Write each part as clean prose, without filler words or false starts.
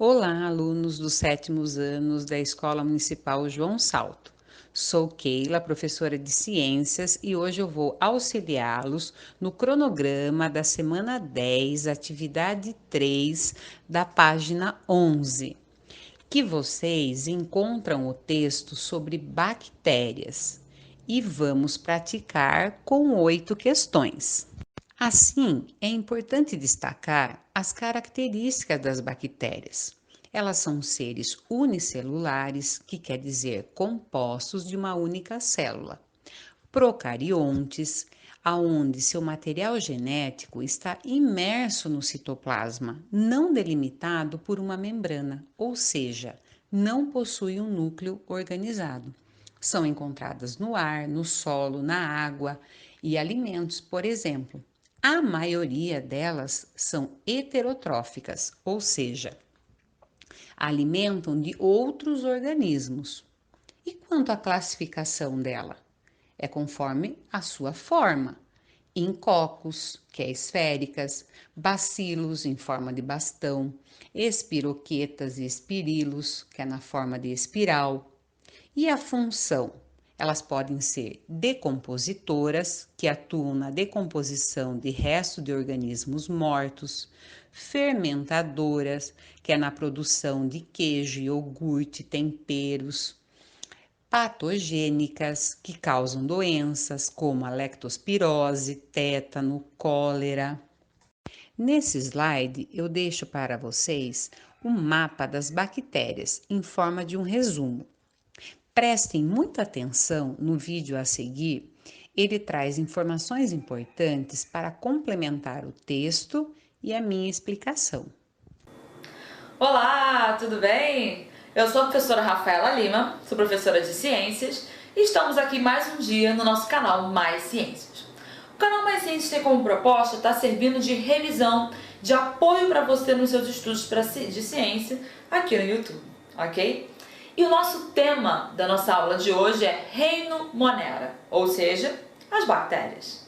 Olá, alunos dos sétimos anos da Escola Municipal João Salto. Sou Keila, professora de Ciências, e hoje eu vou auxiliá-los no cronograma da semana 10, atividade 3, da página 11, que vocês encontram o texto sobre bactérias e vamos praticar com 8 questões. Assim, é importante destacar as características das bactérias. Elas são seres unicelulares, que quer dizer compostos de uma única célula. Procariontes, aonde seu material genético está imerso no citoplasma, não delimitado por uma membrana, ou seja, não possui um núcleo organizado. São encontradas no ar, no solo, na água e alimentos, por exemplo. A maioria delas são heterotróficas, ou seja, alimentam de outros organismos. E quanto à classificação dela? É conforme a sua forma. Incocos, que é esféricas, bacilos em forma de bastão, espiroquetas e espirilos, que é na forma de espiral. E a função? Elas podem ser decompositoras, que atuam na decomposição de restos de organismos mortos, fermentadoras, que é na produção de queijo, iogurte, temperos, patogênicas, que causam doenças como a lectospirose, tétano, cólera. Nesse slide, eu deixo para vocês um mapa das bactérias em forma de um resumo. Prestem muita atenção no vídeo a seguir, ele traz informações importantes para complementar o texto e a minha explicação. Olá, tudo bem? Eu sou a professora Rafaela Lima, sou professora de Ciências e estamos aqui mais um dia no nosso canal Mais Ciências. O canal Mais Ciências tem como proposta estar servindo de revisão, de apoio para você nos seus estudos de ciência aqui no YouTube, ok? E o nosso tema da nossa aula de hoje é Reino Monera, ou seja, as bactérias.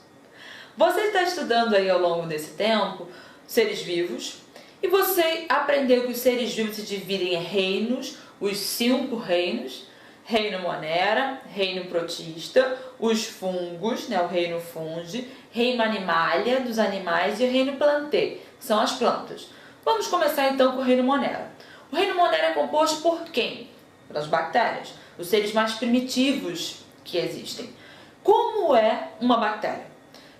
Você está estudando aí ao longo desse tempo seres vivos e você aprendeu que os seres vivos se dividem em reinos, os 5 reinos: reino Monera, reino protista, os fungos, o reino fungi, reino animalia, dos animais, e o reino plantae, que são as plantas. Vamos começar então com o reino Monera. O reino Monera é composto por quem? Pelas bactérias, os seres mais primitivos que existem. Como é uma bactéria?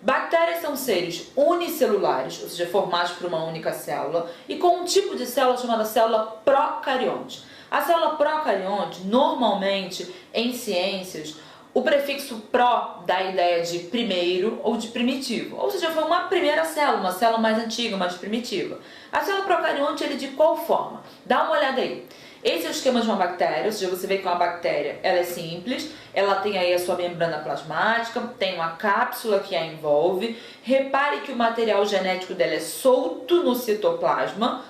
Bactérias são seres unicelulares, ou seja, formados por uma única célula, e com um tipo de célula chamada célula procarionte. A célula procarionte, normalmente, em ciências, o prefixo pró dá a ideia de primeiro ou de primitivo, ou seja, foi uma primeira célula, uma célula mais antiga, mais primitiva. A célula procarionte, ele é de qual forma? Dá uma olhada aí. Esse é o esquema de uma bactéria, ou seja, você vê que uma bactéria ela é simples, ela tem aí a sua membrana plasmática, tem uma cápsula que a envolve. Repare que o material genético dela é solto no citoplasma,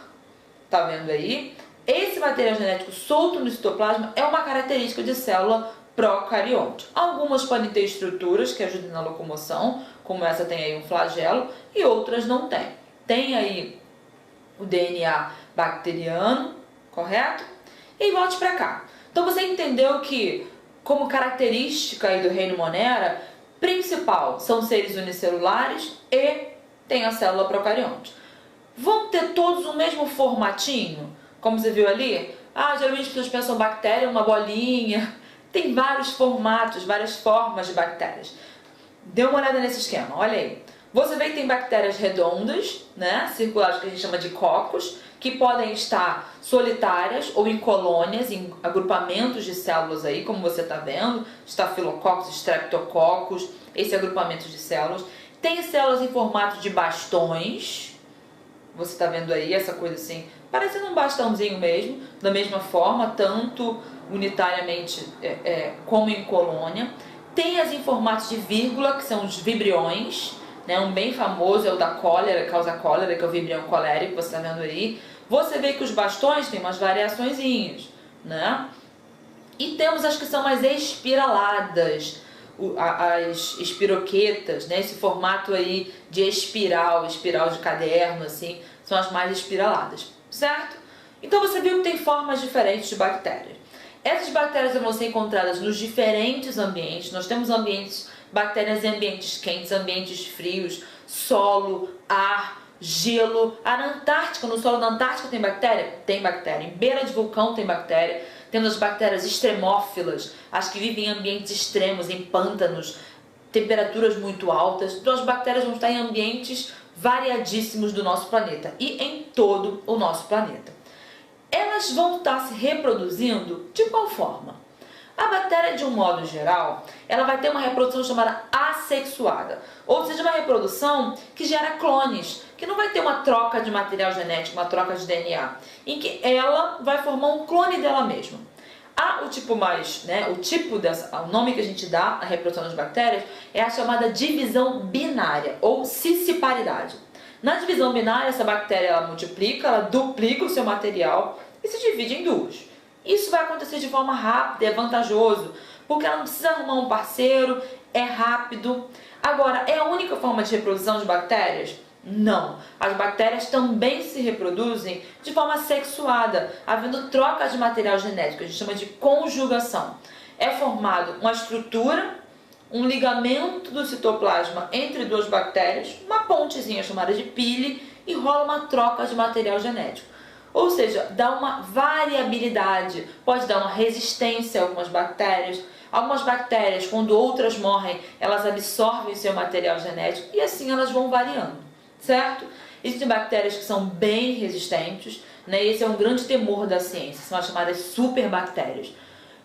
tá vendo aí? Esse material genético solto no citoplasma é uma característica de célula procarionte. Algumas podem ter estruturas que ajudem na locomoção, como essa tem aí um flagelo, e outras não tem. Tem aí o DNA bacteriano, correto? E volte para cá. Então você entendeu que, como característica aí do reino Monera, principal são seres unicelulares e tem a célula procarionte. Vão ter todos o mesmo formatinho? Como você viu ali? Geralmente as pessoas pensam bactéria, uma bolinha. Tem vários formatos, várias formas de bactérias. Dê uma olhada nesse esquema, olha aí. Você vê que tem bactérias redondas, circulares, que a gente chama de cocos, que podem estar solitárias ou em colônias, em agrupamentos de células aí, como você está vendo, estafilococos, streptococcus, esse agrupamento de células. Tem células em formato de bastões, você está vendo aí essa coisa assim, parecendo um bastãozinho mesmo, da mesma forma, tanto unitariamente como em colônia. Tem as em formato de vírgula, que são os vibriões, um bem famoso é o da cólera, causa cólera, que é o vibrião colérico, que você está vendo aí. Você vê que os bastões têm umas variaçõezinhas, E temos as que são mais espiraladas, as espiroquetas, esse formato aí de espiral de caderno, assim, são as mais espiraladas, certo? Então você viu que tem formas diferentes de bactérias. Essas bactérias vão ser encontradas nos diferentes ambientes. Nós temos bactérias em ambientes quentes, ambientes frios, solo, ar, gelo. Na Antártica, no solo da Antártica tem bactéria? Tem bactéria. Em beira de vulcão tem bactéria. Temos as bactérias extremófilas, as que vivem em ambientes extremos, em pântanos, temperaturas muito altas. Então as bactérias vão estar em ambientes variadíssimos do nosso planeta e em todo o nosso planeta. Elas vão estar se reproduzindo de qual forma? A bactéria, de um modo geral, ela vai ter uma reprodução chamada assexuada, ou seja, uma reprodução que gera clones, que não vai ter uma troca de material genético, uma troca de DNA, em que ela vai formar um clone dela mesma. O tipo o nome que a gente dá à reprodução das bactérias é a chamada divisão binária, ou cisciparidade. Na divisão binária, essa bactéria ela multiplica, ela duplica o seu material e se divide em duas. Isso vai acontecer de forma rápida, é vantajoso, porque ela não precisa arrumar um parceiro, é rápido. Agora, é a única forma de reprodução de bactérias? Não. As bactérias também se reproduzem de forma sexuada, havendo troca de material genético, a gente chama de conjugação. É formado uma estrutura, um ligamento do citoplasma entre duas bactérias, uma pontezinha chamada de pile, e rola uma troca de material genético. Ou seja, dá uma variabilidade, pode dar uma resistência a algumas bactérias. Algumas bactérias, quando outras morrem, elas absorvem seu material genético e assim elas vão variando, certo? Existem bactérias que são bem resistentes, né? Esse é um grande temor da ciência, são as chamadas superbactérias.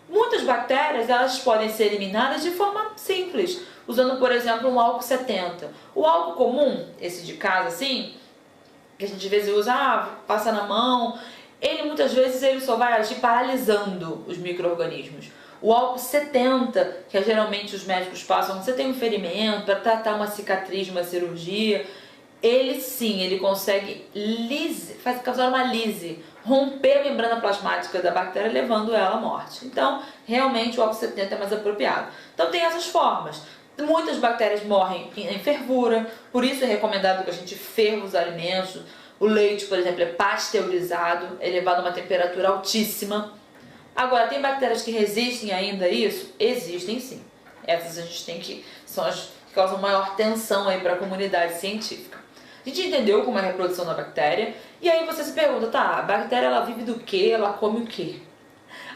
Muitas bactérias elas podem ser eliminadas de forma simples, usando, por exemplo, um álcool 70. O álcool comum, esse de casa assim, que a gente às vezes usa, passa na mão, muitas vezes ele só vai agir paralisando os micro-organismos. O álcool 70, que geralmente os médicos passam quando você tem um ferimento, para tratar uma cicatriz, uma cirurgia, ele sim, ele consegue causar uma lise, romper a membrana plasmática da bactéria, levando ela à morte. Então, realmente o álcool 70 é mais apropriado. Então tem essas formas. Muitas bactérias morrem em fervura, por isso é recomendado que a gente ferva os alimentos. O leite, por exemplo, é pasteurizado, é levado a uma temperatura altíssima. Agora, tem bactérias que resistem ainda a isso? Existem sim. Essas a gente são as que causam maior tensão aí para a comunidade científica. A gente entendeu como é a reprodução da bactéria, e aí você se pergunta, tá, a bactéria ela vive do quê? Ela come o quê?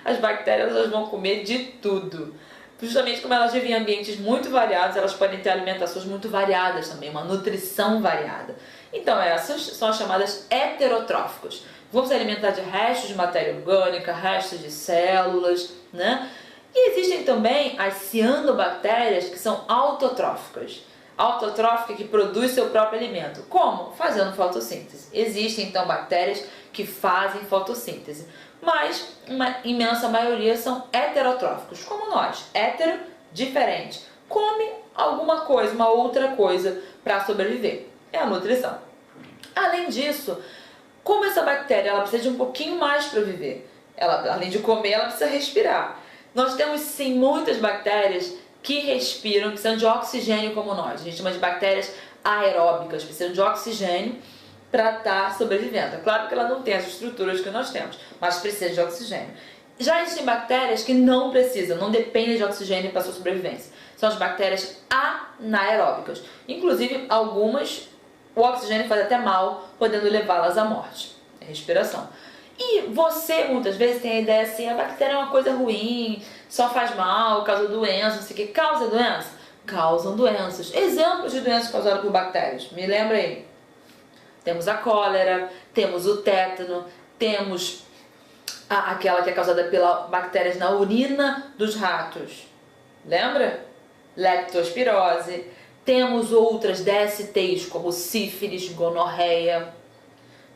As bactérias elas vão comer de tudo. Justamente como elas vivem em ambientes muito variados, elas podem ter alimentações muito variadas também, uma nutrição variada. Então essas são as chamadas heterotróficas. Vão se alimentar de restos de matéria orgânica, restos de células, né? E existem também as cianobactérias que são autotróficas. Autotrófica que produz seu próprio alimento. Como? Fazendo fotossíntese. Existem então bactérias que fazem fotossíntese, mas uma imensa maioria são heterotróficos, como nós. Hétero, diferente. Come alguma coisa, uma outra coisa para sobreviver. É a nutrição. Além disso, como essa bactéria ela precisa de um pouquinho mais para viver, além de comer, ela precisa respirar. Nós temos sim muitas bactérias que respiram, que precisam de oxigênio como nós. A gente chama de bactérias aeróbicas, precisam de oxigênio para estar sobrevivendo. É claro que ela não tem as estruturas que nós temos, mas precisa de oxigênio. Já existem bactérias que não precisam, não dependem de oxigênio para sua sobrevivência. São as bactérias anaeróbicas. Inclusive, algumas, o oxigênio faz até mal, podendo levá-las à morte. É respiração. E você, muitas vezes, tem a ideia assim, a bactéria é uma coisa ruim, só faz mal, causa doença, não sei o que. Causa doença? Causam doenças. Exemplos de doenças causadas por bactérias. Me lembra aí. Temos a cólera, temos o tétano, temos aquela que é causada pelas bactérias na urina dos ratos. Lembra? Leptospirose. Temos outras DSTs como sífilis, gonorreia.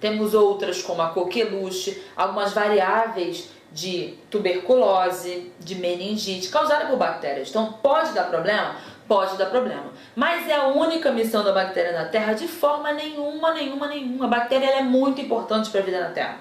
Temos outras como a coqueluche, algumas variáveis de tuberculose, de meningite, causada por bactérias. Então, pode dar problema? Pode dar problema. Mas é a única missão da bactéria na Terra? De forma nenhuma. A bactéria ela é muito importante para a vida na Terra,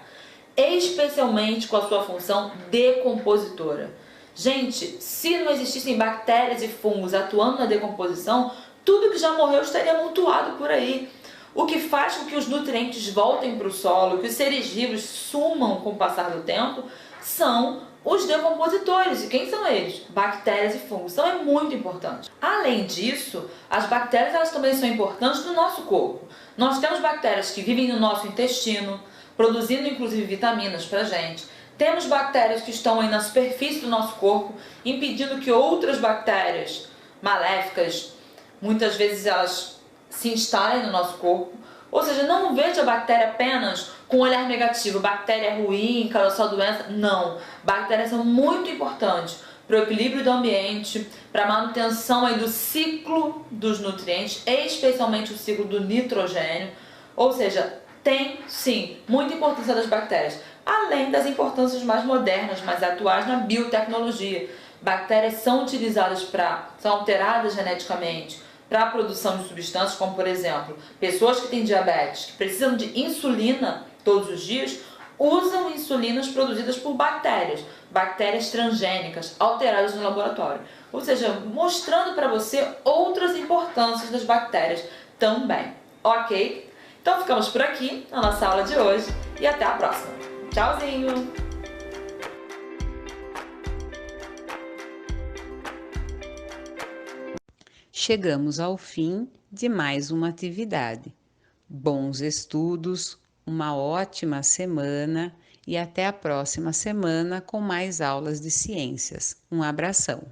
especialmente com a sua função decompositora. Gente, se não existissem bactérias e fungos atuando na decomposição, tudo que já morreu estaria amontoado por aí. O que faz com que os nutrientes voltem para o solo, que os seres vivos sumam com o passar do tempo, são os decompositores. E quem são eles? Bactérias e fungos. Então é muito importante. Além disso, as bactérias elas também são importantes no nosso corpo. Nós temos bactérias que vivem no nosso intestino, produzindo inclusive vitaminas para a gente. Temos bactérias que estão aí na superfície do nosso corpo, impedindo que outras bactérias maléficas, muitas vezes elas se instalem no nosso corpo. Ou seja, não veja a bactéria apenas com um olhar negativo, bactéria é ruim, causa só doença. Não, bactérias são muito importantes para o equilíbrio do ambiente, para a manutenção aí do ciclo dos nutrientes, especialmente o ciclo do nitrogênio. Ou seja, tem sim muita importância das bactérias, além das importâncias mais modernas, mais atuais na biotecnologia. Bactérias são utilizadas são alteradas geneticamente para a produção de substâncias, como por exemplo, pessoas que têm diabetes, que precisam de insulina todos os dias, usam insulinas produzidas por bactérias transgênicas, alteradas no laboratório. Ou seja, mostrando para você outras importâncias das bactérias também. Ok? Então ficamos por aqui na nossa aula de hoje e até a próxima. Tchauzinho! Chegamos ao fim de mais uma atividade. Bons estudos, uma ótima semana e até a próxima semana com mais aulas de ciências. Um abração!